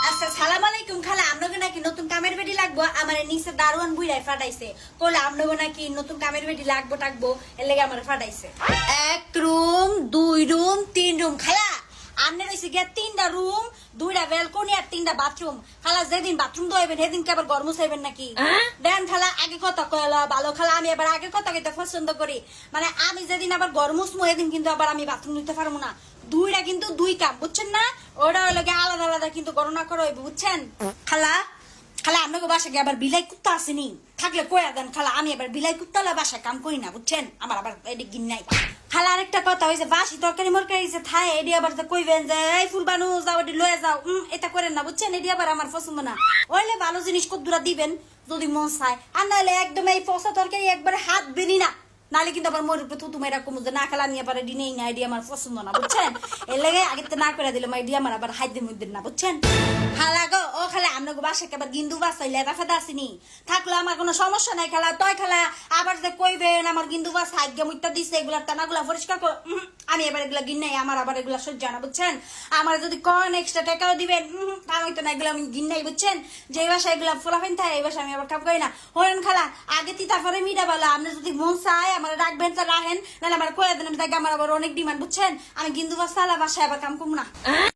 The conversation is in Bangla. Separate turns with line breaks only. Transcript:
আচ্ছা সালাম আলাইকুম খালা আপনাকে নাকি নতুন কামের বেডি লাগবো আমার নিচে দারোয়ান বুইরাই ফাটাইছে কইলে আপনাকে নাকি নতুন কামের বেডি লাগবো টাকবো এর লেগে আমার ফাটাইছে 1 রুম 2 রুম 3 রুম খালা আমনে রইছে গিয়া 3টা রুম 2টা ব্যালকনি আর 3টা বাথরুম খালা যেদিন বাথরুম ধোইবেন সেদিন কি আবার গরম চাইবেন নাকি দেন খালা আগে কথা কইলা ভালো খালা আমি আবার আগে কথা কইতে পছন্দ করি মানে আমি যেদিন আবার গরম মুসমু সেদিন কিন্তু আবার আমি বাথরুম নিতে পারবো না দুইটা কিন্তু দুই কাম বুঝছেন না ওটা হলো আলাদা আলাদা কিন্তু গণনা করো বুঝছেন খালা খালা আপনাকে বাসা গিয়ে আবার বিলাই কুত্তা আসেনি থাকলে কয়া দেন খালা আমি আবার বিলাই কুত্তালা বাসা কাম করি না বুঝছেন আমার আবার এটি গিন নাই খালা আরেকটা কথা হয়েছে বাসি তরকারি মরকারি থাই এটি আবার কইবেন যে এই ফুল বানু যাও এটি লয়ে যাও এটা করেন না বুঝছেন এটি আবার আমার পছন্দ না ওইলে ভালো জিনিস কদ্দুরা দিবেন যদি মন চায় আর নাহলে একদম এই পচা তরকারি একবারে হাত বেরি না নালে কিন্তু আবার মোর উপরে তুমি এরকম যে না খেলা নিয়ে পারে ডিনেই না এটি আমার পছন্দ না বুঝছেন এর লেগে আগে তো না করে দিলাম এটি আমার আবার হাইতে মধ্যে না বুঝছেন খালা গো ও খালা আপনাকে বাসাকে আবার গিন্দু বাসাইলে রাফাদা আসেনি থাকলো আমার কোনো সমস্যা নাই খালা তয় খালা আবার যে কইবেন আমার গিন্দু বাস হাইগে মুইতা দিছে এগুলা টানাগুলা পরিষ্কার করো আমি এবার এগুলা গিন নাই আমার আবার এগুলা সহ্য না বুঝছেন আমার যদি কোন এক্সট্রা টাকাও দিবেন আমি তো না এগুলো আমি গিন নাই বুঝছেন যে বাসা এগুলা ফোলাফেন থাকে এই বাসা আমি আবার কাম করি না হলেন খালা আগে তিতা পরে মিটা বলা আপনি যদি মন চায় আমার রাখবেন তো রাখেন নাহলে আমার কয়ে দেন আমার আবার অনেক ডিমান্ড বুঝছেন আমি গিন্দু বাসালা বাসায় আবার কাম করবো না